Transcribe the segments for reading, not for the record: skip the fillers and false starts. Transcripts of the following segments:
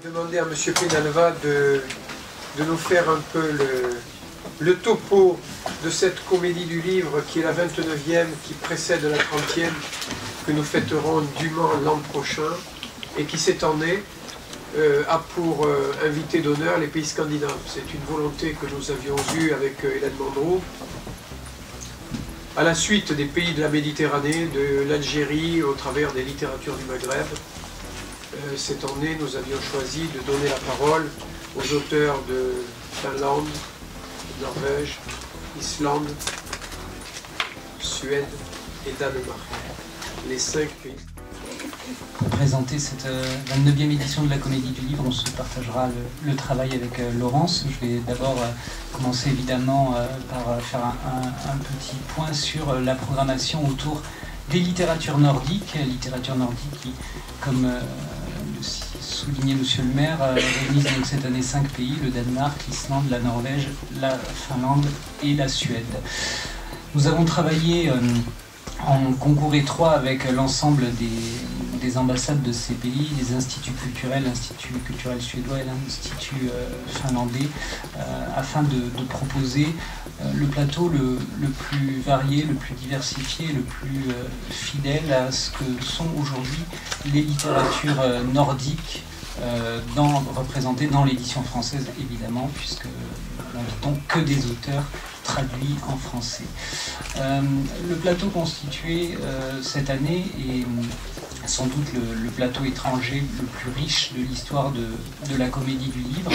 Demander à M. Penalva de nous faire un peu le topo de cette comédie du livre qui est la 29e, qui précède la 30e, que nous fêterons dûment l'an prochain, et qui cette année a pour invité d'honneur les pays scandinaves. C'est une volonté que nous avions eue avec Hélène Mandroux, à la suite des pays de la Méditerranée, de l'Algérie, au travers des littératures du Maghreb. Cette année, nous avions choisi de donner la parole aux auteurs de Finlande, Norvège, Islande, Suède et Danemark. Les 5 pays. Pour présenter cette 29e édition de la Comédie du Livre, on se partagera le travail avec Laurence. Je vais d'abord commencer évidemment par faire un petit point sur la programmation autour des littératures nordiques qui, comme le soulignait Monsieur le maire, réunissent donc cette année 5 pays, le Danemark, l'Islande, la Norvège, la Finlande et la Suède. Nous avons travaillé en concours étroit avec l'ensemble des ambassades de ces pays, les instituts culturels, l'Institut culturel suédois et l'Institut finlandais, afin de proposer le plateau le plus varié, le plus diversifié, le plus fidèle à ce que sont aujourd'hui les littératures nordiques, représentées dans l'édition française évidemment, puisque nous n'invitons que des auteurs traduits en français. Le plateau constitué cette année est sans doute le plateau étranger le plus riche de l'histoire de la Comédie du Livre.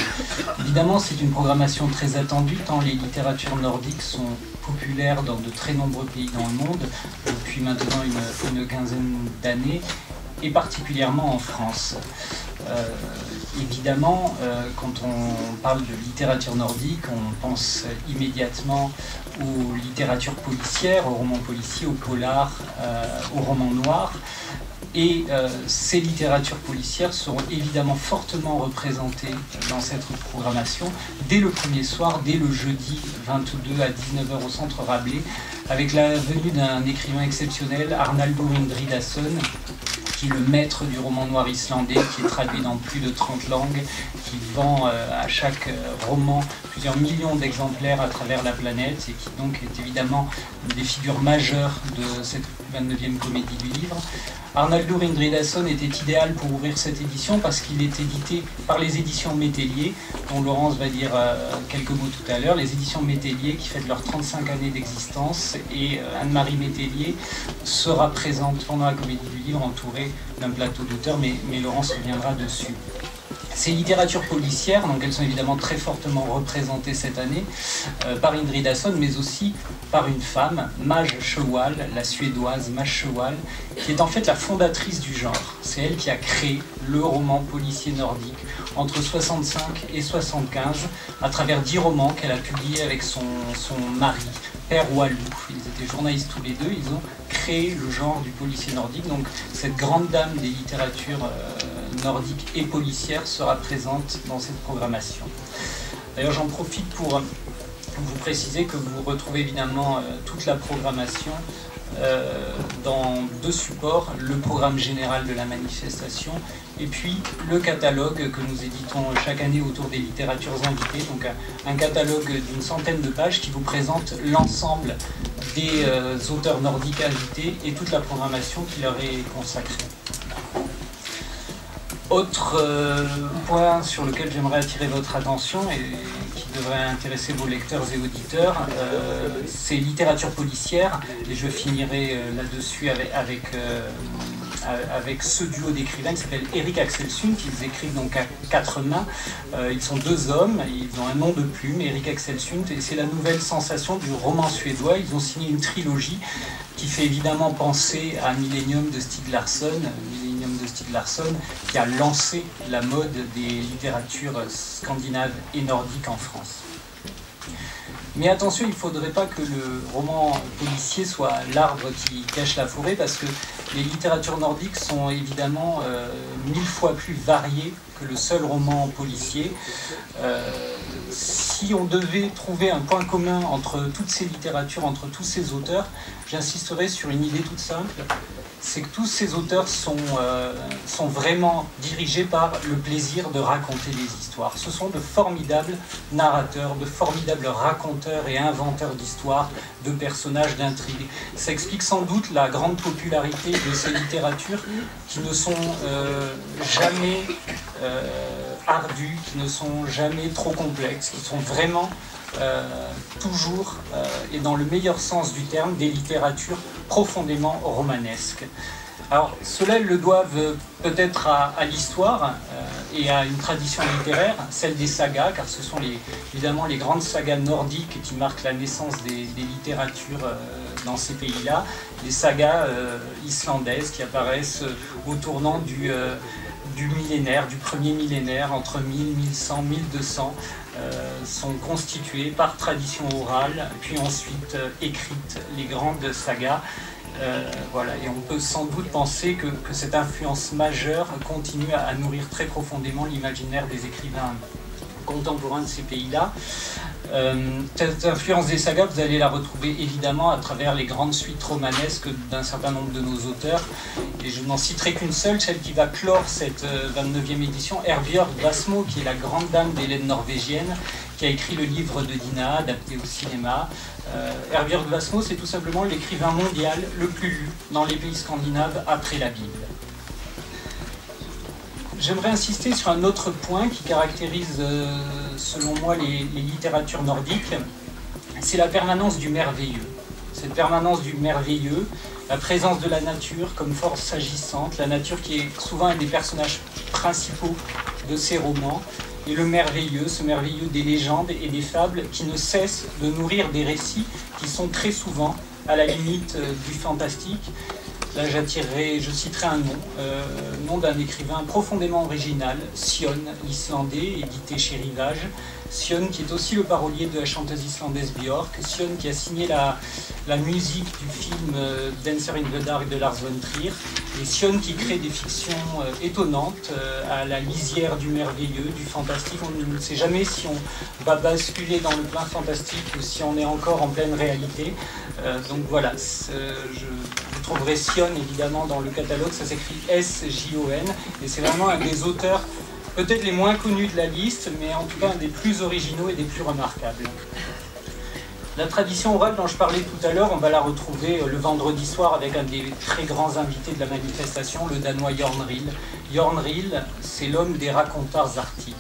Évidemment, c'est une programmation très attendue, tant les littératures nordiques sont populaires dans de très nombreux pays dans le monde, depuis maintenant une quinzaine d'années, et particulièrement en France. Évidemment, quand on parle de littérature nordique, on pense immédiatement aux littératures policières, aux romans policiers, aux polars, aux romans noirs. Et ces littératures policières seront évidemment fortement représentées dans cette programmation dès le premier soir, dès le jeudi 22 à 19h au Centre Rabelais, avec la venue d'un écrivain exceptionnel, Arnaldur Indridason, qui est le maître du roman noir islandais, qui est traduit dans plus de 30 langues, qui vend à chaque roman plusieurs millions d'exemplaires à travers la planète, et qui donc est évidemment une des figures majeures de cette 29e Comédie du Livre. Arnaldur Indridason était idéal pour ouvrir cette édition parce qu'il est édité par les éditions Métellier, dont Laurence va dire quelques mots tout à l'heure, les éditions Métellier qui fêtent leurs 35 années d'existence, et Anne-Marie Métellier sera présente pendant la Comédie du Livre entourée d'un plateau d'auteurs, mais Laurence reviendra dessus. Ces littératures policières, donc elles sont évidemment très fortement représentées cette année par Indridason, mais aussi par une femme, Maj Sjöwall, la suédoise Maj Sjöwall, qui est en fait la fondatrice du genre. C'est elle qui a créé le roman policier nordique entre 65 et 75, à travers 10 romans qu'elle a publiés avec son mari, Per Wallu. Ils étaient journalistes tous les deux, ils ont créé le genre du policier nordique. Donc cette grande dame des littératures nordiques et policières sera présente dans cette programmation. D'ailleurs, j'en profite pour vous préciser que vous retrouvez évidemment toute la programmation dans 2 supports, le programme général de la manifestation et puis le catalogue que nous éditons chaque année autour des littératures invitées, donc un catalogue d'une centaine de pages qui vous présente l'ensemble des auteurs nordiques invités et toute la programmation qui leur est consacrée. Autre point sur lequel j'aimerais attirer votre attention et qui devrait intéresser vos lecteurs et auditeurs, c'est littérature policière, et je finirai là-dessus avec ce duo d'écrivains qui s'appelle Erik Axelsund, qu'ils écrivent donc à 4 mains. Ils sont 2 hommes, ils ont un nom de plume, Erik Axelsund, et c'est la nouvelle sensation du roman suédois. Ils ont signé une trilogie qui fait évidemment penser à Millennium de Stieg Larsson, qui a lancé la mode des littératures scandinaves et nordiques en France. Mais attention, il ne faudrait pas que le roman policier soit l'arbre qui cache la forêt, parce que les littératures nordiques sont évidemment 1000 fois plus variées que le seul roman policier. Si on devait trouver un point commun entre toutes ces littératures, entre tous ces auteurs, j'insisterai sur une idée toute simple. c'est que tous ces auteurs sont vraiment dirigés par le plaisir de raconter des histoires. Ce sont de formidables narrateurs, de formidables raconteurs et inventeurs d'histoires, de personnages, d'intrigues. Ça explique sans doute la grande popularité de ces littératures qui ne sont jamais ardues, qui ne sont jamais trop complexes, qui sont vraiment toujours, et dans le meilleur sens du terme, des littératures profondément romanesques. Alors, cela, ils le doivent peut-être à l'histoire et à une tradition littéraire, celle des sagas, car ce sont évidemment les grandes sagas nordiques qui marquent la naissance des littératures dans ces pays-là, les sagas islandaises qui apparaissent au tournant du millénaire, du premier millénaire, entre 1000, 1100, 1200, sont constituées par tradition orale, puis ensuite écrites, les grandes sagas. Voilà, et on peut sans doute penser que cette influence majeure continue à nourrir très profondément l'imaginaire des écrivains contemporains de ces pays-là. Cette influence des sagas, vous allez la retrouver évidemment à travers les grandes suites romanesques d'un certain nombre de nos auteurs. Et je n'en citerai qu'une seule, celle qui va clore cette 29e édition, Herbjørg Wassmo, qui est la grande dame des lettres norvégiennes, qui a écrit le livre de Dina, adapté au cinéma. Herbjørg Wassmo, c'est tout simplement l'écrivain mondial le plus lu dans les pays scandinaves après la Bible. J'aimerais insister sur un autre point qui caractérise, selon moi, les littératures nordiques, c'est la permanence du merveilleux. Cette permanence du merveilleux, la présence de la nature comme force agissante, la nature qui est souvent un des personnages principaux de ces romans, et le merveilleux, ce merveilleux des légendes et des fables qui ne cessent de nourrir des récits qui sont très souvent à la limite du fantastique. Là, je citerai un nom d'un écrivain profondément original, Sion, l'islandais, édité chez Rivage. Sion, qui est aussi le parolier de la chanteuse islandaise Björk. Sion, qui a signé la musique du film Dancer in the Dark de Lars von Trier. Et Sion, qui crée des fictions étonnantes, à la lisière du merveilleux, du fantastique. On ne sait jamais si on va basculer dans le plein fantastique ou si on est encore en pleine réalité. Donc voilà, vous trouverez Sion évidemment dans le catalogue, ça s'écrit S-J-O-N, et c'est vraiment un des auteurs peut-être les moins connus de la liste, mais en tout cas un des plus originaux et des plus remarquables. La tradition orale dont je parlais tout à l'heure, on va la retrouver le vendredi soir avec un des très grands invités de la manifestation, le Danois Jørn Riel. Jørn Riel, c'est l'homme des racontars arctiques.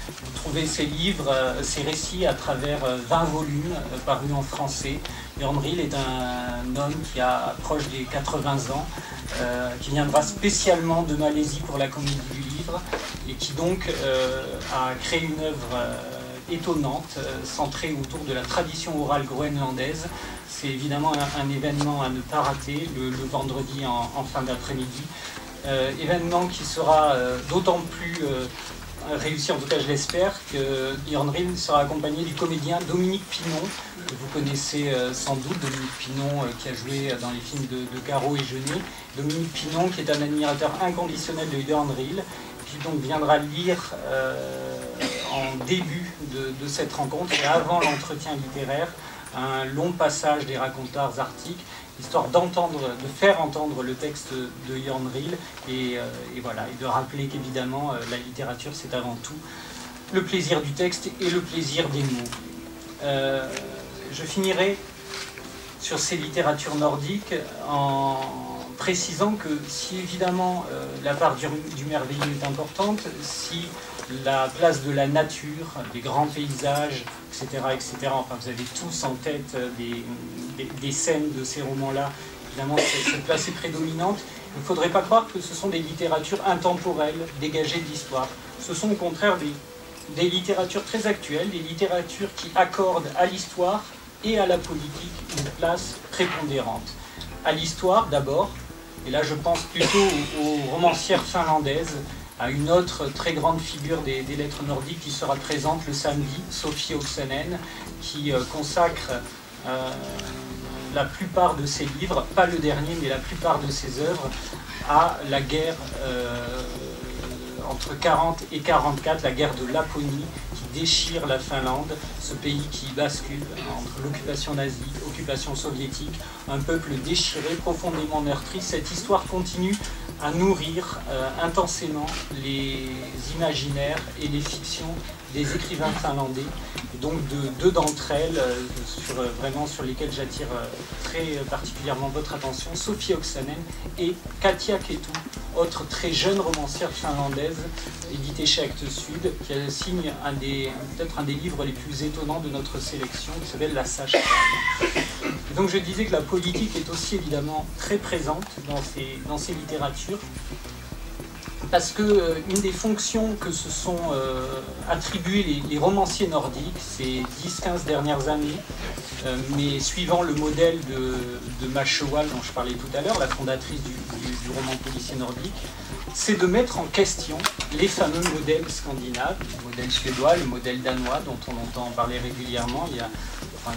Vous trouvez ses livres, ses récits à travers 20 volumes parus en français. Jørn Riel est un homme qui approche des 80 ans, qui viendra spécialement de Malaisie pour la Comédie du Livre, et qui donc a créé une œuvre étonnante, centrée autour de la tradition orale groenlandaise. C'est évidemment un événement à ne pas rater, le vendredi en fin d'après-midi. Événement qui sera d'autant plus réussi, en tout cas je l'espère, que Jørn Riel sera accompagné du comédien Dominique Pinon, que vous connaissez sans doute, Dominique Pinon qui a joué dans les films de Caro et Jeunet. Dominique Pinon qui est un admirateur inconditionnel de Jørn Riel, qui donc viendra lire en début de cette rencontre et avant l'entretien littéraire un long passage des racontars arctiques, histoire de faire entendre le texte de Jørn Riel et voilà, et de rappeler qu'évidemment la littérature c'est avant tout le plaisir du texte et le plaisir des mots. Je finirai sur ces littératures nordiques en précisant que si évidemment la part du merveilleux est importante, si la place de la nature, des grands paysages, etc., enfin vous avez tous en tête des scènes de ces romans-là, évidemment cette place est prédominante, il ne faudrait pas croire que ce sont des littératures intemporelles, dégagées de l'histoire. Ce sont au contraire des littératures très actuelles, des littératures qui accordent à l'histoire et à la politique une place prépondérante. À l'histoire d'abord, et là je pense plutôt aux romancières finlandaises, à une autre très grande figure des lettres nordiques qui sera présente le samedi, Sophie Oksanen, qui consacre la plupart de ses livres, pas le dernier, mais la plupart de ses œuvres, à la guerre entre 40 et 44, la guerre de Laponie, qui déchire la Finlande, ce pays qui bascule entre l'occupation nazie, l'occupation soviétique, un peuple déchiré, profondément meurtri. Cette histoire continue à nourrir intensément les imaginaires et les fictions des écrivains finlandais. Et donc deux d'entre elles, vraiment sur lesquelles j'attire très particulièrement votre attention, Sophie Oksanen et Katja Kettu, autre très jeune romancière finlandaise, éditée chez Actes Sud, qui signe peut-être un des livres les plus étonnants de notre sélection, qui s'appelle La Sage-Femme. Et donc je disais que la politique est aussi évidemment très présente dans ces littératures, parce qu'une des fonctions que se sont attribuées les romanciers nordiques ces 10-15 dernières années, mais suivant le modèle de Mashewal dont je parlais tout à l'heure, la fondatrice du roman policier nordique, c'est de mettre en question les fameux modèles scandinaves, le modèle suédois, le modèle danois dont on entend parler régulièrement. Il y a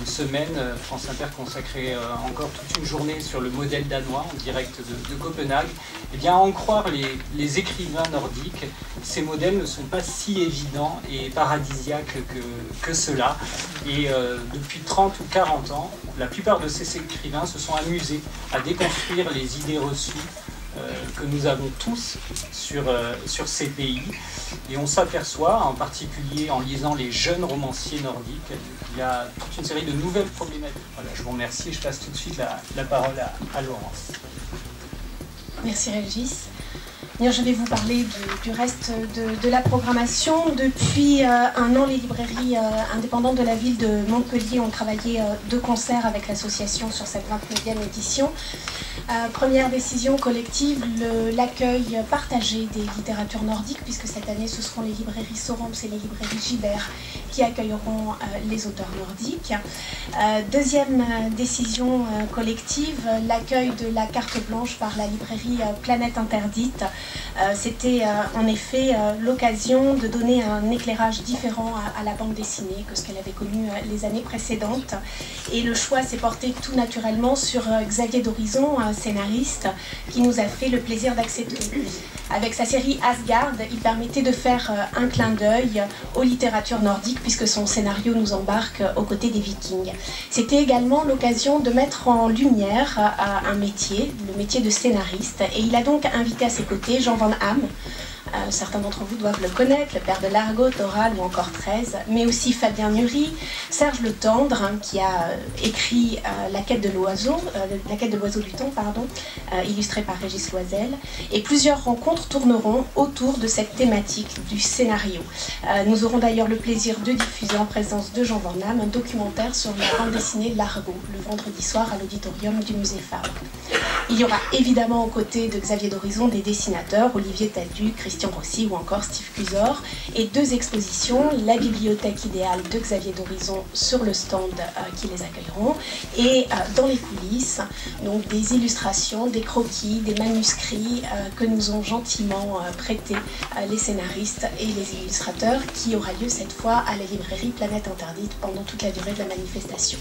une semaine, France Inter consacrait encore toute une journée sur le modèle danois en direct de Copenhague. Eh bien, à en croire les écrivains nordiques, ces modèles ne sont pas si évidents et paradisiaques que cela. Et depuis 30 ou 40 ans, la plupart de ces écrivains se sont amusés à déconstruire les idées reçues que nous avons tous sur ces pays. Et on s'aperçoit, en particulier en lisant les jeunes romanciers nordiques, qu'il y a toute une série de nouvelles problématiques. Voilà, je vous remercie et je passe tout de suite la parole à Laurence. Merci Régis. Bien, je vais vous parler du reste de la programmation. Depuis un an, les librairies indépendantes de la ville de Montpellier ont travaillé de concert avec l'association sur cette 29e édition. Première décision collective, l'accueil partagé des littératures nordiques, puisque cette année ce seront les librairies Sorams et les librairies Gibert qui accueilleront les auteurs nordiques. Deuxième décision collective, l'accueil de la carte blanche par la librairie Planète Interdite. C'était en effet l'occasion de donner un éclairage différent à la bande dessinée que ce qu'elle avait connu les années précédentes. Et le choix s'est porté tout naturellement sur Xavier d'Horizon, un scénariste qui nous a fait le plaisir d'accepter. Avec sa série Asgard, il permettait de faire un clin d'œil aux littératures nordiques puisque son scénario nous embarque aux côtés des Vikings. C'était également l'occasion de mettre en lumière un métier, le métier de scénariste, et il a donc invité à ses côtés Jean Van Hamme. Certains d'entre vous doivent le connaître, le père de Largot, Toral ou encore 13, mais aussi Fabien Nury, Serge Le Tendre, qui a écrit La quête de l'oiseau, La quête de l'oiseau du temps, pardon, illustré par Régis Loisel. Et plusieurs rencontres tourneront autour de cette thématique du scénario. Nous aurons d'ailleurs le plaisir de diffuser en présence de Jean Van Hamme un documentaire sur la bande dessinée Largot, le vendredi soir à l'auditorium du musée Fabre. Il y aura évidemment aux côtés de Xavier d'Horizon des dessinateurs, Olivier Tadu, Christian Rossi ou encore Steve Cusor, et deux expositions, la bibliothèque idéale de Xavier d'Horizon sur le stand qui les accueilleront, et dans les coulisses, donc des illustrations, des croquis, des manuscrits que nous ont gentiment prêtés les scénaristes et les illustrateurs, qui aura lieu cette fois à la librairie Planète Interdite pendant toute la durée de la manifestation.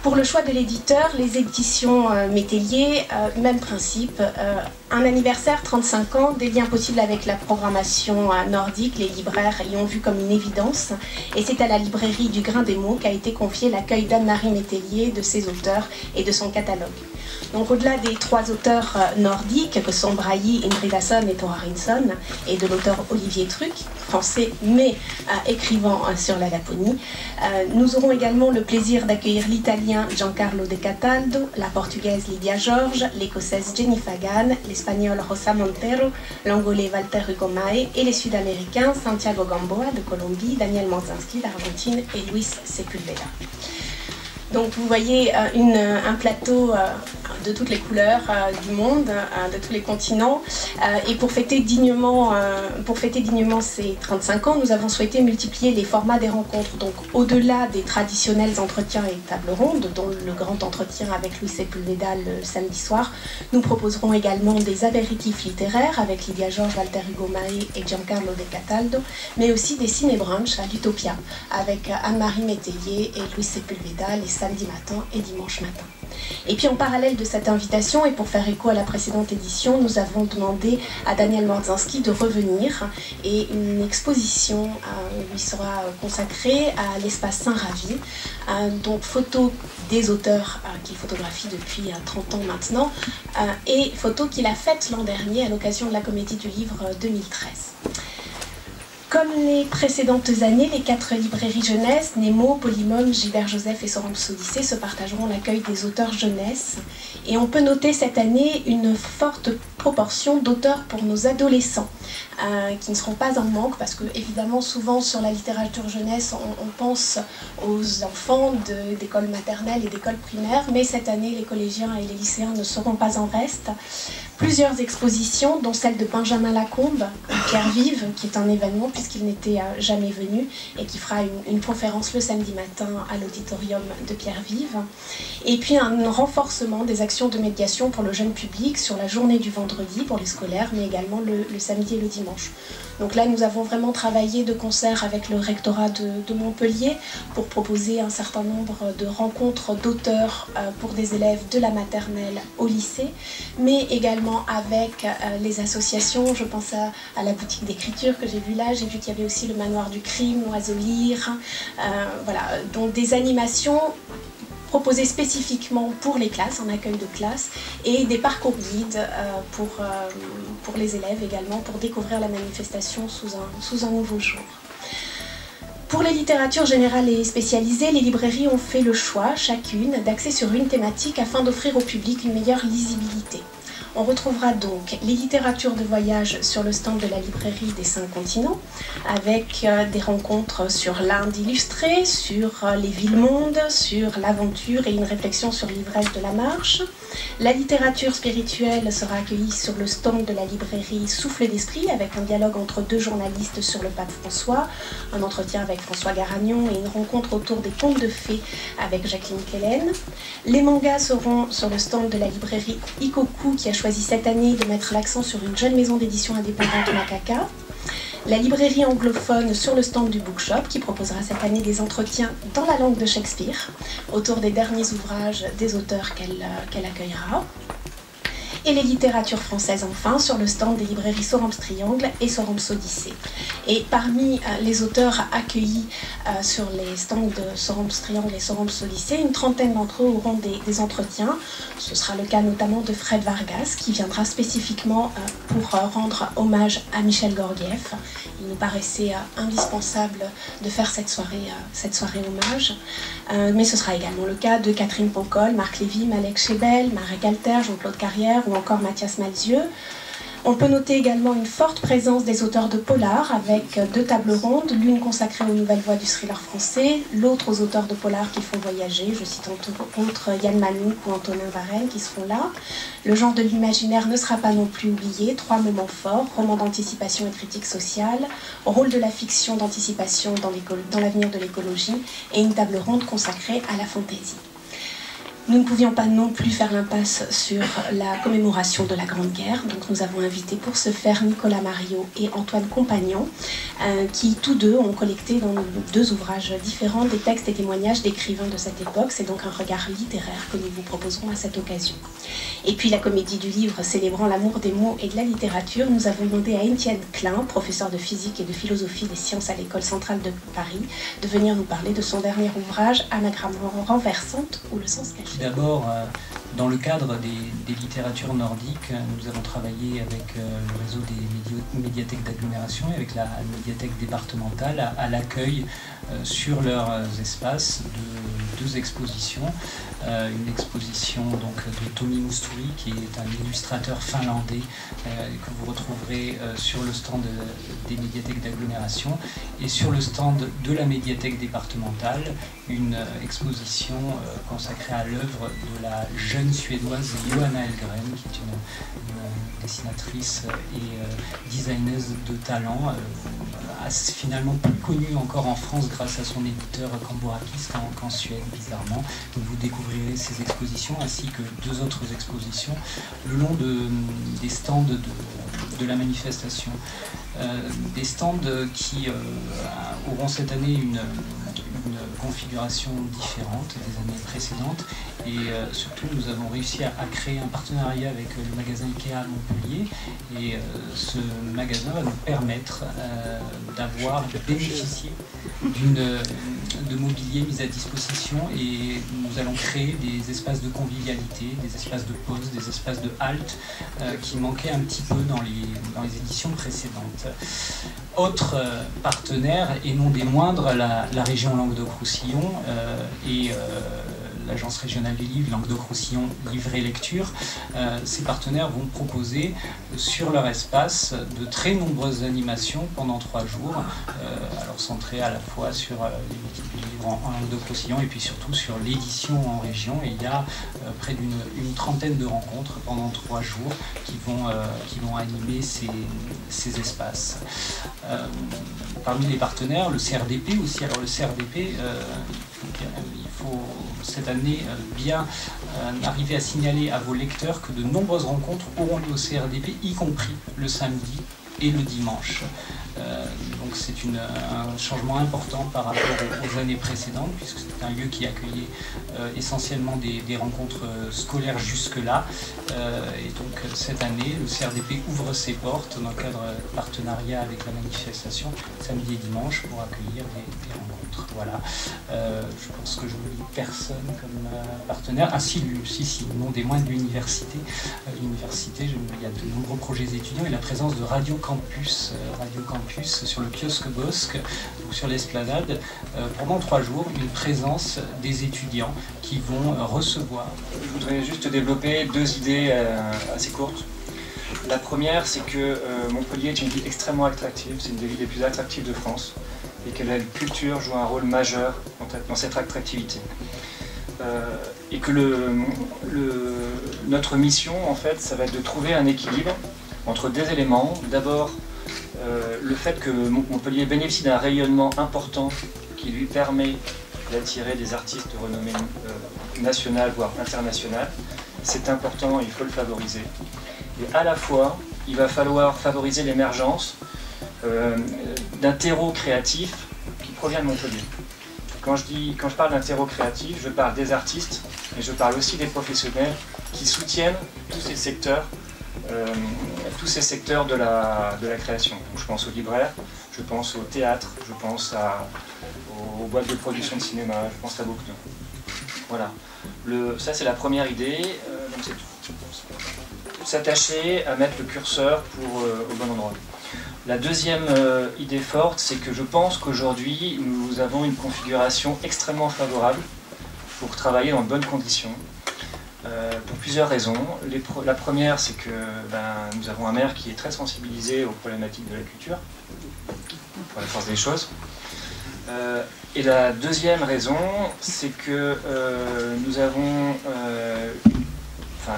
Pour le choix de l'éditeur, les éditions Métellier, même principe, un anniversaire, 35 ans, des liens possibles avec la programmation nordique, les libraires y ont vu comme une évidence, et c'est à la librairie du Grain des Mots qu'a été confié l'accueil d'Anne-Marie Métellier, de ses auteurs et de son catalogue. Donc au-delà des trois auteurs nordiques, que sont Brahi, Indridason et Thor Arinsson, et de l'auteur Olivier Truc, français mais écrivant sur la Laponie, nous aurons également le plaisir d'accueillir l'italien Giancarlo De Cataldo, la portugaise Lydia George, l'écossaise Jenny Fagan, l'espagnol Rosa Montero, l'angolais Walter Hugo Mae et les sud-américains Santiago Gamboa de Colombie, Daniel Manzinski d'Argentine et Luis Sepulveda. Donc vous voyez un plateau de toutes les couleurs du monde, de tous les continents. Et pour fêter dignement ces 35 ans, nous avons souhaité multiplier les formats des rencontres. Donc au-delà des traditionnels entretiens et tables rondes, dont le grand entretien avec Luis Sepulveda le samedi soir, nous proposerons également des apéritifs littéraires avec Lydia George, Walter Hugo Mae et Giancarlo De Cataldo, mais aussi des ciné-brunchs à l'Utopia avec Anne-Marie Métellier et Luis Sepulveda les samedis matin et dimanche matin. Et puis en parallèle de cette invitation, et pour faire écho à la précédente édition, nous avons demandé à Daniel Mordzinski de revenir, et une exposition lui sera consacrée à l'espace Saint-Ravi, donc photos des auteurs qu'il photographie depuis 30 ans maintenant, et photos qu'il a faites l'an dernier à l'occasion de la Comédie du Livre 2013. Comme les précédentes années, les 4 librairies jeunesse, Nemo, Polymone, Gilbert Joseph et Sorams Odyssée se partageront l'accueil des auteurs jeunesse. Et on peut noter cette année une forte proportion d'auteurs pour nos adolescents, qui ne seront pas en manque, parce que évidemment souvent sur la littérature jeunesse, on pense aux enfants d'école maternelle et d'école primaire, mais cette année les collégiens et les lycéens ne seront pas en reste. Plusieurs expositions, dont celle de Benjamin Lacombe, Pierre Vive, qui est un événement puisqu'il n'était jamais venu et qui fera une conférence le samedi matin à l'auditorium de Pierre Vive. Et puis un renforcement des actions de médiation pour le jeune public sur la journée du vendredi pour les scolaires, mais également le samedi et le dimanche. Donc là, nous avons vraiment travaillé de concert avec le rectorat de Montpellier pour proposer un certain nombre de rencontres d'auteurs pour des élèves de la maternelle au lycée, mais également avec les associations. Je pense à la boutique d'écriture que j'ai vue là, j'ai vu qu'il y avait aussi le manoir du crime, l'oiseau lyre, voilà, donc des animations proposés spécifiquement pour les classes, en accueil de classe, et des parcours guides pour les élèves également, pour découvrir la manifestation sous un nouveau jour. Pour les littératures générales et spécialisées, les librairies ont fait le choix, chacune, d'axer sur une thématique afin d'offrir au public une meilleure lisibilité. On retrouvera donc les littératures de voyage sur le stand de la librairie des 5 continents, avec des rencontres sur l'Inde illustrée, sur les villes-mondes, sur l'aventure et une réflexion sur l'ivresse de la marche. La littérature spirituelle sera accueillie sur le stand de la librairie Souffle d'Esprit, avec un dialogue entre 2 journalistes sur le pape François, un entretien avec François Garagnon et une rencontre autour des contes de fées avec Jacqueline Kellen. Les mangas seront sur le stand de la librairie Ikoku, qui a choisi cette année de mettre l'accent sur une jeune maison d'édition indépendante Macaca. La librairie anglophone sur le stand du Bookshop, qui proposera cette année des entretiens dans la langue de Shakespeare autour des derniers ouvrages des auteurs qu'elle accueillera. Et les littératures françaises enfin sur le stand des librairies Sorams Triangle et Sorams Odyssée. Et parmi les auteurs accueillis sur les stands de Sorams Triangle et Sorams Odyssée, une trentaine d'entre eux auront des entretiens. Ce sera le cas notamment de Fred Vargas, qui viendra spécifiquement pour rendre hommage à Michel Gurdjieff. Il nous paraissait indispensable de faire cette soirée hommage. Mais ce sera également le cas de Catherine Pancol, Marc Lévy, Malek Chebel, Marek Alter, Jean-Claude Carrière ou encore Mathias Malzieu. On peut noter également une forte présence des auteurs de polar, avec 2 tables rondes, l'une consacrée aux nouvelles voix du thriller français, l'autre aux auteurs de polar qui font voyager. Je cite entre Yann Manouk ou Antonin Varenne qui seront là. Le genre de l'imaginaire ne sera pas non plus oublié. 3 moments forts, roman d'anticipation et critique sociale, rôle de la fiction d'anticipation dans l'avenir de l'écologie et une table ronde consacrée à la fantaisie. Nous ne pouvions pas non plus faire l'impasse sur la commémoration de la Grande Guerre, donc nous avons invité pour ce faire Nicolas Mariot et Antoine Compagnon, qui tous deux ont collecté dans 2 ouvrages différents des textes et témoignages d'écrivains de cette époque. C'est donc un regard littéraire que nous vous proposerons à cette occasion. Et puis la Comédie du Livre célébrant l'amour des mots et de la littérature, nous avons demandé à Étienne Klein, professeur de physique et de philosophie des sciences à l'École centrale de Paris, de venir nous parler de son dernier ouvrage, Anagramme renversante ou le sens caché. D'abord, dans le cadre des littératures nordiques, nous avons travaillé avec le réseau des médiathèques d'agglomération et avec la médiathèque départementale à l'accueil sur leurs espaces de 2 expositions. Une exposition donc, de Tommy Mousturi, qui est un illustrateur finlandais que vous retrouverez sur le stand des médiathèques d'agglomération, et sur le stand de la médiathèque départementale, une exposition consacrée à l'œuvre de la jeune suédoise Johanna Elgren, qui est une dessinatrice et designeuse de talent, finalement plus connue encore en France grâce à son éditeur Cambourakis qu'en Suède, bizarrement. Donc vous découvrirez ces expositions ainsi que 2 autres expositions le long des stands de la manifestation. Des stands qui auront cette année une configuration différente des années précédentes et surtout nous avons réussi à créer un partenariat avec le magasin Ikea à Montpellier et ce magasin va nous permettre de bénéficier de mobilier mis à disposition et nous allons créer des espaces de convivialité, des espaces de pause, des espaces de halte qui manquaient un petit peu dans les éditions précédentes. Autre partenaire, et non des moindres, la région Languedoc-Roussillon et l'Agence régionale du livre, Languedoc-Roussillon Livre et Lecture. Ces partenaires vont proposer sur leur espace de très nombreuses animations pendant 3 jours, alors centrées à la fois sur les livres en Languedoc-Roussillon et puis surtout sur l'édition en région. Et il y a près d'une trentaine de rencontres pendant 3 jours qui vont animer ces espaces. Parmi les partenaires, le CRDP aussi. Alors le CRDP, il faut cette année bien arriver à signaler à vos lecteurs que de nombreuses rencontres auront lieu au CRDP, y compris le samedi et le dimanche. Donc c'est un changement important par rapport aux années précédentes, puisque c'est un lieu qui accueillait essentiellement des rencontres scolaires jusque-là. Et donc cette année, le CRDP ouvre ses portes dans le cadre de partenariat avec la manifestation samedi et dimanche pour accueillir des rencontres. Voilà. Je pense que je n'oublie personne comme partenaire. Ah si, non des moindres de l'université. L'université, il y a de nombreux projets étudiants et la présence de Radio Campus sur le kiosque Bosque ou sur l'esplanade pendant 3 jours, une présence des étudiants qui vont recevoir. Je voudrais juste développer 2 idées assez courtes. La première, c'est que Montpellier est une ville extrêmement attractive, c'est une des villes les plus attractives de France et que la culture joue un rôle majeur dans cette attractivité. Et que notre mission, en fait, ça va être de trouver un équilibre entre des éléments. D'abord, le fait que Montpellier bénéficie d'un rayonnement important qui lui permet d'attirer des artistes de renommée nationale, voire internationale. C'est important, il faut le favoriser. Et à la fois, il va falloir favoriser l'émergence d'un terreau créatif qui provient de Montpellier. Quand je parle d'un terreau créatif, je parle des artistes, mais je parle aussi des professionnels qui soutiennent tous ces secteurs de la création. Donc, je pense aux libraires, je pense au théâtre, je pense aux boîtes de production de cinéma, je pense à beaucoup de... Voilà. Ça, c'est la première idée. Donc c'est s'attacher à mettre le curseur au bon endroit. La deuxième idée forte, c'est que je pense qu'aujourd'hui, nous avons une configuration extrêmement favorable pour travailler dans de bonnes conditions. Pour plusieurs raisons. La première, c'est que nous avons un maire qui est très sensibilisé aux problématiques de la culture, pour la force des choses. Et la deuxième raison, c'est que nous avons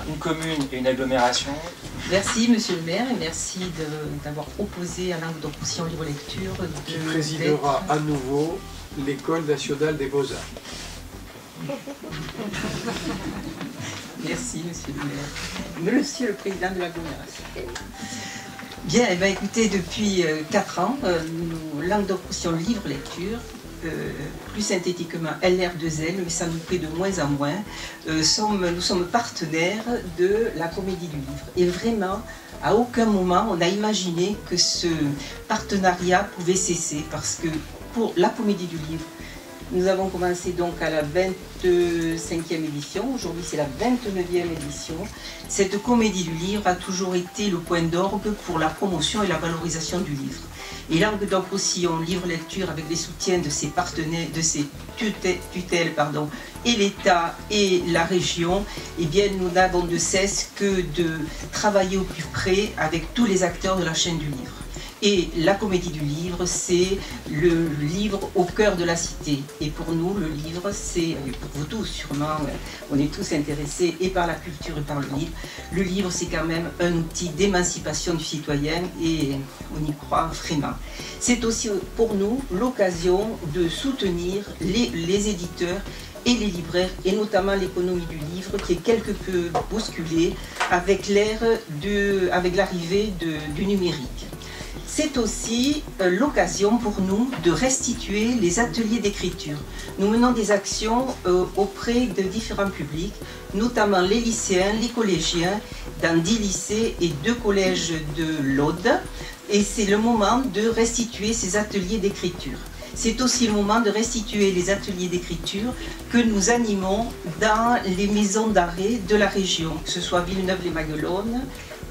une commune et une agglomération. Merci Monsieur le maire et merci d'avoir proposé à Languedoc-Roussillon Livre Lecture qui présidera à nouveau l'École nationale des beaux-arts. Merci Monsieur le maire. Monsieur le président de l'agglomération. Bien, eh bien, écoutez, depuis 4 ans, Languedoc-Roussillon Livre Lecture, plus synthétiquement LR2L, mais ça nous plaît de moins en moins, nous sommes partenaires de la Comédie du Livre. Et vraiment, à aucun moment, on a imaginé que ce partenariat pouvait cesser, parce que pour la Comédie du Livre, nous avons commencé donc à la 25e édition, aujourd'hui c'est la 29e édition. Cette Comédie du Livre a toujours été le point d'orgue pour la promotion et la valorisation du livre. Et Languedoc-Roussillon Livre Lecture, avec les soutiens de ses partenaires, de ses tutelles, et l'État et la région, eh bien nous n'avons de cesse que de travailler au plus près avec tous les acteurs de la chaîne du livre. Et la Comédie du Livre, c'est le livre au cœur de la cité. Et pour nous, le livre, c'est, pour vous tous sûrement, on est tous intéressés et par la culture et par le livre. Le livre, c'est quand même un outil d'émancipation du citoyen et on y croit vraiment. C'est aussi pour nous l'occasion de soutenir les éditeurs et les libraires, et notamment l'économie du livre qui est quelque peu bousculée avec l'arrivée du numérique. C'est aussi l'occasion pour nous de restituer les ateliers d'écriture. Nous menons des actions auprès de différents publics, notamment les lycéens, les collégiens, dans 10 lycées et 2 collèges de l'Aude. Et c'est le moment de restituer ces ateliers d'écriture. C'est aussi le moment de restituer les ateliers d'écriture que nous animons dans les maisons d'arrêt de la région, que ce soit Villeneuve-les-Maguelones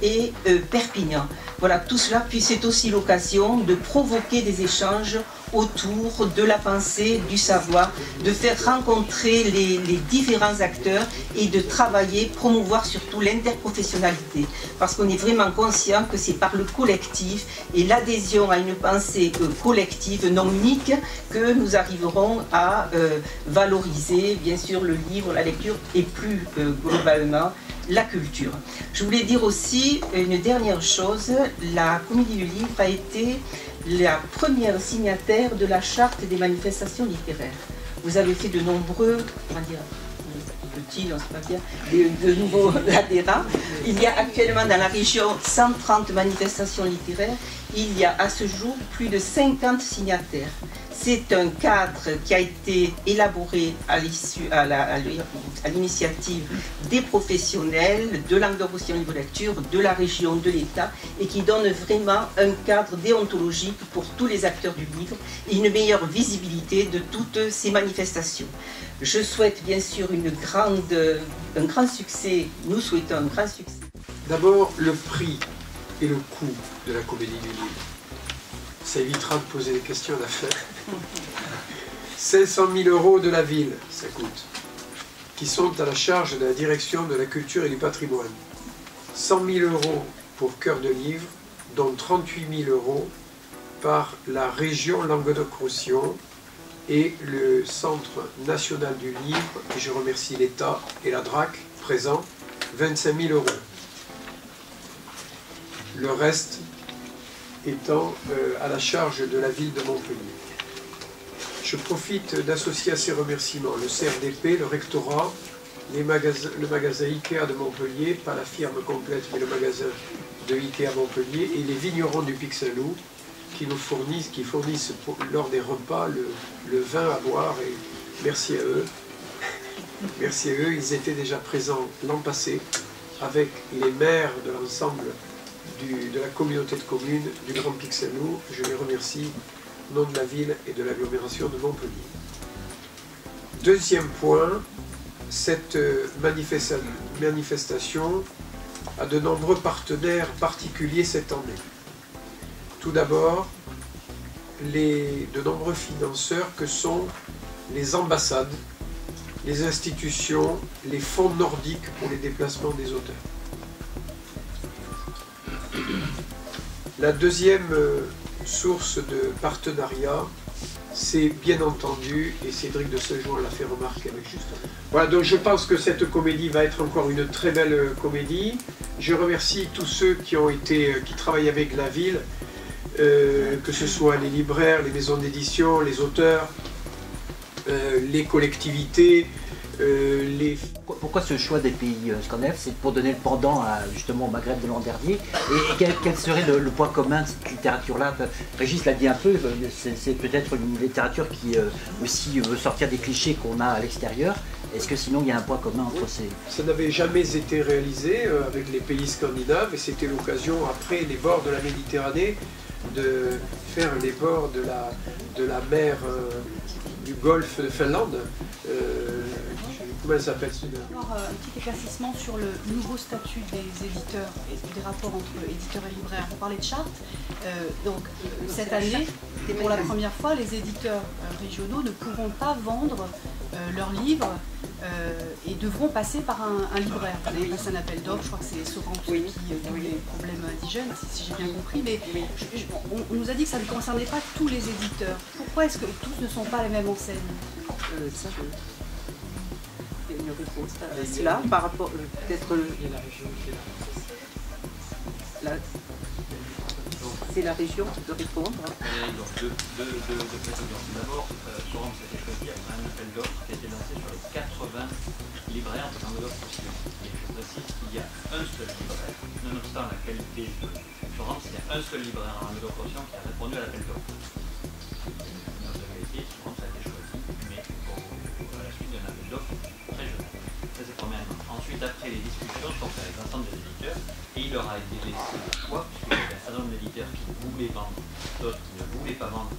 et Perpignan. Voilà, tout cela, puis c'est aussi l'occasion de provoquer des échanges autour de la pensée, du savoir, de faire rencontrer les différents acteurs et de travailler, promouvoir surtout l'interprofessionnalité. Parce qu'on est vraiment conscient que c'est par le collectif et l'adhésion à une pensée collective, non unique, que nous arriverons à valoriser, bien sûr, le livre, la lecture et plus globalement, la culture. Je voulais dire aussi une dernière chose, la Comédie du Livre a été la première signataire de la charte des manifestations littéraires. Vous avez fait de nombreux, on va dire, petits, non c'est pas bien, de nouveaux adhérents. Il y a actuellement dans la région 130 manifestations littéraires. Il y a à ce jour plus de 50 signataires. C'est un cadre qui a été élaboré à l'initiative des professionnels de Languedoc-Roussillon Libre Lecture, de la région, de l'État, et qui donne vraiment un cadre déontologique pour tous les acteurs du livre et une meilleure visibilité de toutes ces manifestations. Je souhaite bien sûr un grand succès, nous souhaitons un grand succès. D'abord, le prix et le coût de la Comédie du Livre. Ça évitera de poser des questions à la fin. 500 000 € de la ville, ça coûte, qui sont à la charge de la direction de la culture et du patrimoine. 100 000 € pour Cœur de Livre, dont 38 000 € par la région Languedoc-Roussillon et le Centre national du livre, et je remercie l'État et la DRAC présents, 25 000 €. Le reste étant à la charge de la ville de Montpellier. Je profite d'associer à ces remerciements le CRDP, le rectorat, le magasin Ikea de Montpellier, pas la firme complète, mais le magasin de Ikea Montpellier, et les vignerons du Pic Saint-Loup qui fournissent lors des repas le vin à boire, et merci à eux. Merci à eux, ils étaient déjà présents l'an passé avec les maires de l'ensemble de la communauté de communes du Grand Pic Saint-Loup. Je les remercie au nom de la ville et de l'agglomération de Montpellier. Deuxième point, cette manifestation a de nombreux partenaires particuliers cette année. Tout d'abord, de nombreux financeurs que sont les ambassades, les institutions, les fonds nordiques pour les déplacements des auteurs. La deuxième source de partenariat, c'est bien entendu, et Cédric de Saint-Jean l'a fait remarquer avec juste. Voilà, donc je pense que cette comédie va être encore une très belle comédie. Je remercie tous ceux qui travaillent avec la ville, que ce soit les libraires, les maisons d'édition, les auteurs, les collectivités, Pourquoi ce choix des pays scandinaves? C'est pour donner le pendant justement au Maghreb de l'an dernier. Et quel serait le point commun de cette littérature-là? Régis l'a dit un peu, c'est peut-être une littérature qui aussi veut sortir des clichés qu'on a à l'extérieur. Est-ce que sinon il y a un point commun entre ces... Ça n'avait jamais été réalisé avec les pays scandinaves, et c'était l'occasion, après les bords de la Méditerranée, de faire les bords de la mer du golfe de Finlande. Comment elle s'appelle celui-là? Un petit éclaircissement sur le nouveau statut des éditeurs et des rapports entre éditeurs et libraires. On parlait de charte. Cette année, pour la première fois, les éditeurs régionaux ne pourront pas vendre leurs livres et devront passer par un libraire. Vous avez passé un appel d'offres, je crois que c'est Sorrent qui a les problèmes indigènes, si j'ai bien compris. Mais on nous a dit que ça ne concernait pas tous les éditeurs. Pourquoi est-ce que tous ne sont pas les mêmes enseignes? Une réponse à cela par rapport peut-être laisser la région de répondre. Donc deux précisions. D'abord, Florence a été choisi après un appel d'offres qui a été lancé sur les 80 libraires de l'enveloppe possible. Et je précise qu'il y a un seul libraire, nonobstant la qualité de Florence, il y a un seul libraire en enveloppe possible qui a répondu à l'appel d'offres. Notre vérité, Florence a été choisi, mais à la suite d'un appel d'offres très jeune. Ça c'est premièrement. Ensuite, après, les discussions sont faites avec l'ensemble des éditeurs et il leur a été laissé le choix, puisqu'il y avait un certain nombre d'éditeurs qui voulaient vendre, d'autres qui ne voulaient pas vendre,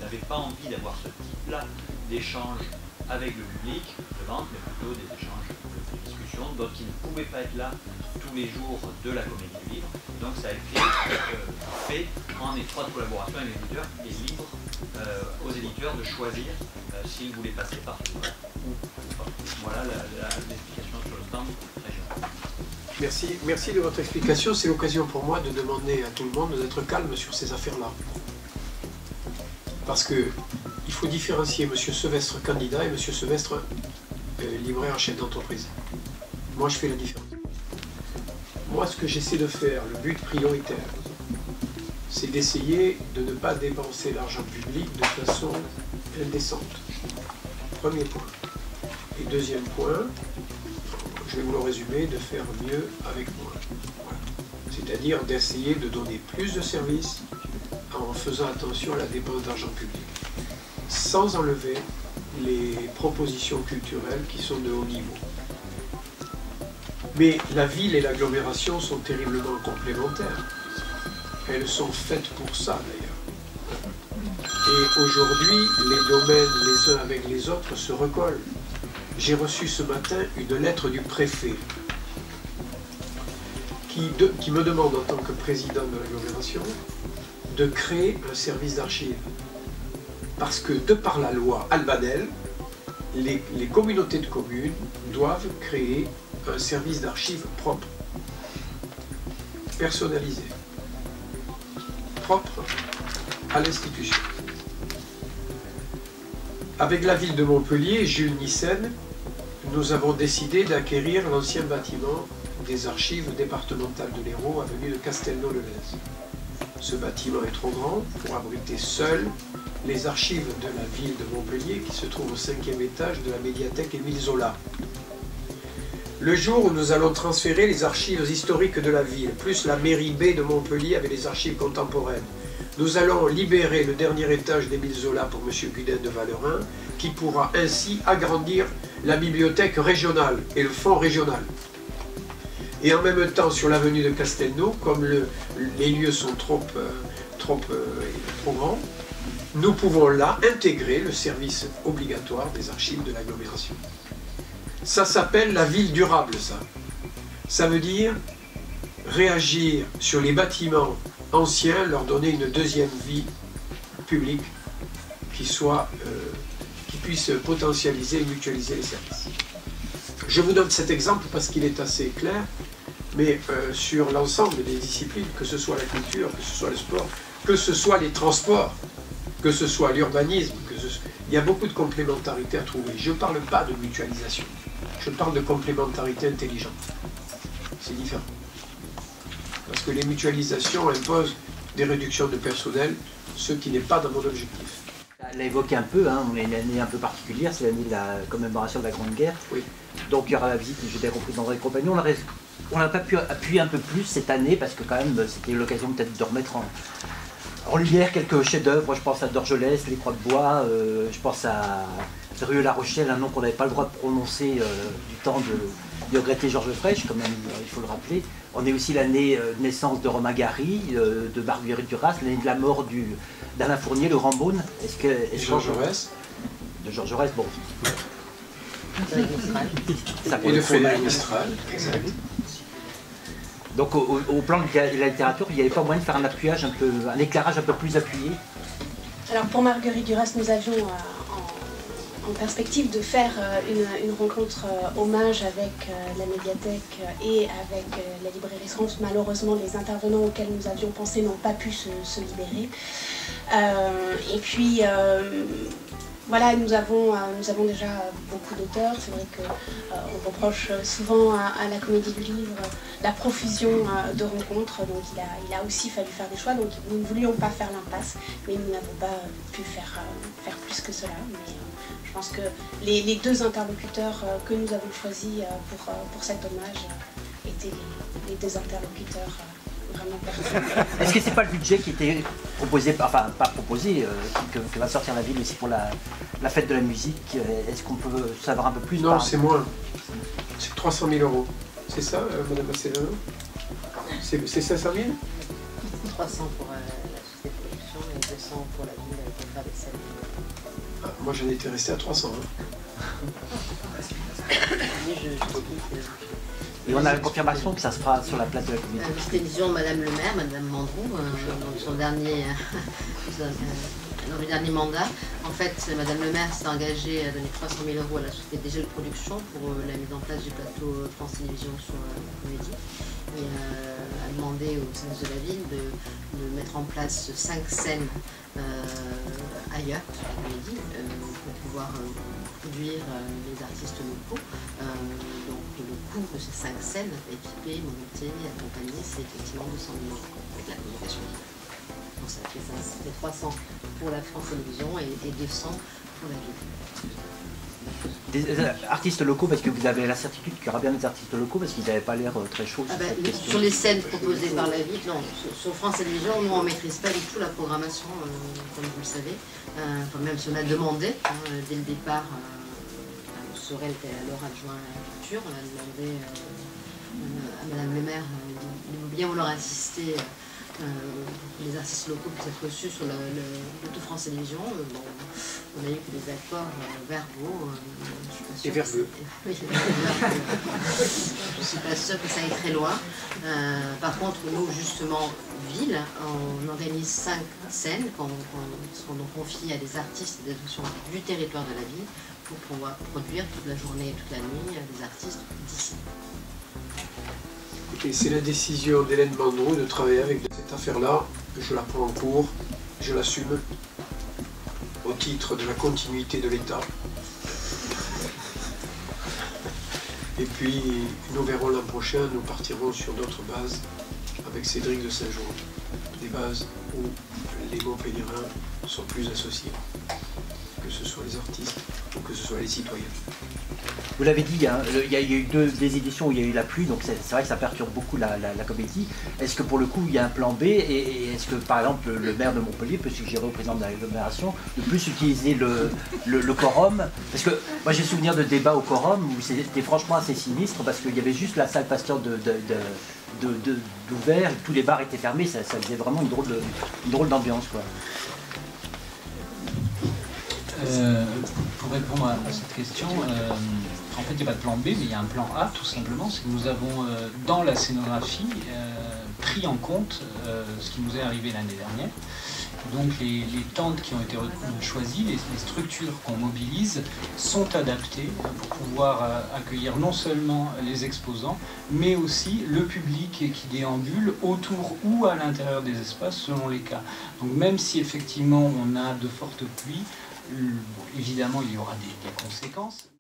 n'avaient pas envie d'avoir ce type-là d'échange avec le public, de vente, mais plutôt des échanges de discussion, d'autres qui ne pouvaient pas être là tous les jours de la Comédie du Livre. Donc ça a été fait en étroite collaboration avec l'éditeur et libre aux éditeurs de choisir s'ils voulaient passer par ce livre ou pas. Voilà l'explication sur le stand régional. Merci de votre explication. C'est l'occasion pour moi de demander à tout le monde d'être calme sur ces affaires-là. Parce qu'il faut différencier M. Sevestre candidat et M. Sevestre libraire chef d'entreprise. Moi, je fais la différence. Moi, ce que j'essaie de faire, le but prioritaire, c'est d'essayer de ne pas dépenser l'argent public de façon indécente. Premier point. Et deuxième point, je vais vous le résumer, de faire mieux avec moins. Voilà. C'est-à-dire d'essayer de donner plus de services en faisant attention à la dépense d'argent public, sans enlever les propositions culturelles qui sont de haut niveau. Mais la ville et l'agglomération sont terriblement complémentaires. Elles sont faites pour ça d'ailleurs. Et aujourd'hui, les domaines les uns avec les autres se recollent. J'ai reçu ce matin une lettre du préfet qui me demande en tant que président de l'agglomération de créer un service d'archives. Parce que de par la loi Albanel, les communautés de communes doivent créer un service d'archives propre, personnalisé, propre à l'institution. Avec la ville de Montpellier, Jules Nissen, nous avons décidé d'acquérir l'ancien bâtiment des archives départementales de l'Hérault, avenue de Castelnau-le-Lez. Ce bâtiment est trop grand pour abriter seul les archives de la ville de Montpellier qui se trouvent au 5e étage de la médiathèque Émile Zola. Le jour où nous allons transférer les archives historiques de la ville, plus la mairie B de Montpellier avec les archives contemporaines, nous allons libérer le dernier étage d'Émile Zola pour M. Gudin de Valerin, qui pourra ainsi agrandir la bibliothèque régionale et le fonds régional. Et en même temps, sur l'avenue de Castelnau, comme les lieux sont trop grands, nous pouvons là intégrer le service obligatoire des archives de l'agglomération. Ça s'appelle la ville durable, ça. Ça veut dire réagir sur les bâtiments anciens, leur donner une deuxième vie publique qui puisse potentialiser et mutualiser les services. Je vous donne cet exemple parce qu'il est assez clair, mais sur l'ensemble des disciplines, que ce soit la culture, que ce soit le sport, que ce soit les transports, que ce soit l'urbanisme, il y a beaucoup de complémentarité à trouver. Je ne parle pas de mutualisation, je parle de complémentarité intelligente. C'est différent. Parce que les mutualisations imposent des réductions de personnel, ce qui n'est pas dans mon objectif. Elle l'a évoqué un peu, hein, on a une année un peu particulière, c'est l'année de la commémoration de la Grande Guerre. Oui. Donc il y aura la visite, j'ai bien compris, d'André Compagnon. On n'a pas pu appuyer un peu plus cette année parce que quand même c'était l'occasion peut-être de remettre en lumière quelques chefs-d'œuvre. Je pense à Dorgelès, les Croix de Bois, je pense à Rue-La Rochelle, un nom qu'on n'avait pas le droit de prononcer du temps de regretter Georges Frêche, quand même, il faut le rappeler. On est aussi l'année de naissance de Romain Gary, de Barbieri Duras, l'année de la mort d'Alain Fournier, le Grand Beaune. Georges Jaurès. De Georges Jaurès, bon. Et de Frédéric Mistral. Exact. Donc au plan de la littérature, il n'y avait pas moyen de faire un éclairage un peu plus appuyé. Alors pour Marguerite Duras, nous avions en perspective de faire une rencontre hommage avec la médiathèque et avec la librairie France. Malheureusement, les intervenants auxquels nous avions pensé n'ont pas pu se libérer. Et puis, voilà, nous avons déjà beaucoup d'auteurs. C'est vrai qu'on reproche souvent à la Comédie du Livre la profusion de rencontres. Donc il a aussi fallu faire des choix. Donc nous ne voulions pas faire l'impasse, mais nous n'avons pas pu faire plus que cela. Mais je pense que les deux interlocuteurs que nous avons choisis pour cet hommage étaient les deux interlocuteurs vraiment pertinents. Est-ce que c'est pas le budget qui était proposé, enfin pas proposé, que va sortir la ville aussi pour la fête de la musique? Est-ce qu'on peut savoir un peu plus? Non, c'est moins. C'est 300 000 €. C'est ça, Madame Macedono? C'est 500 000? 300 pour la société de production et 200 pour la ville pour faire des scènes. Ah, moi j'en étais resté à 300. Et on a la confirmation que ça se fera sur la place de la Comédie. C'était disons Madame le maire, Madame Mandroux, dans son dernier, dans le dernier mandat. En fait, Madame le maire s'est engagée à donner 300 000 € à la société DG de production pour la mise en place du plateau France Télévisions sur la Comédie. Et a demandé au service de la ville de mettre en place 5 scènes ailleurs sur la Comédie pour pouvoir produire les artistes locaux. Donc le coût de ces 5 scènes, équipées, montées, accompagnées, c'est effectivement 200 000 € avec la communication. Donc ça fait 300 pour la France Télévisions et 200 pour la ville. Des artistes locaux, parce que vous avez la certitude qu'il y aura bien des artistes locaux, parce qu'ils n'avaient pas l'air très chauds sur cette question. Sur les scènes proposées par la ville, non. Sur France Télévisions, nous on ne maîtrise pas du tout la programmation, comme vous le savez. Enfin, même si on a demandé, dès le départ, Sorel était alors adjoint à la culture, on a demandé à Madame le maire de bien vouloir assister les artistes locaux puissent être reçus sur le Tout France Télévisions. Bon, on a eu que des accords verbaux. Et verbeux. Oui, je ne suis pas sûre que ça aille très loin. Par contre, nous, justement, ville, on organise 5 scènes qui seront donc confiées à des artistes et des associations du territoire de la ville pour pouvoir produire toute la journée et toute la nuit des artistes d'ici. Et c'est la décision d'Hélène Mandroux de travailler avec cette affaire-là. Je la prends en cours, je l'assume au titre de la continuité de l'État. Et puis nous verrons l'an prochain, nous partirons sur d'autres bases avec Cédric de Saint-Jean. Des bases où les Montpelliérains sont plus associés, que ce soit les artistes ou que ce soit les citoyens. Vous l'avez dit, hein, il y a eu des éditions où il y a eu la pluie, donc c'est vrai que ça perturbe beaucoup la comédie. Est-ce que pour le coup il y a un plan B et est-ce que par exemple le maire de Montpellier peut suggérer au président de l'agglomération de plus utiliser le quorum? Parce que moi j'ai souvenir de débats au quorum où c'était franchement assez sinistre parce qu'il y avait juste la salle Pasteur d'ouvert, tous les bars étaient fermés, ça faisait vraiment une drôle d'ambiance, quoi. Pour répondre à cette question, en fait il n'y a pas de plan B, mais il y a un plan A tout simplement, c'est que nous avons dans la scénographie pris en compte ce qui nous est arrivé l'année dernière. Donc les tentes qui ont été choisies, les structures qu'on mobilise sont adaptées pour pouvoir accueillir non seulement les exposants, mais aussi le public qui déambule autour ou à l'intérieur des espaces selon les cas. Donc même si effectivement on a de fortes pluies, évidemment il y aura des conséquences.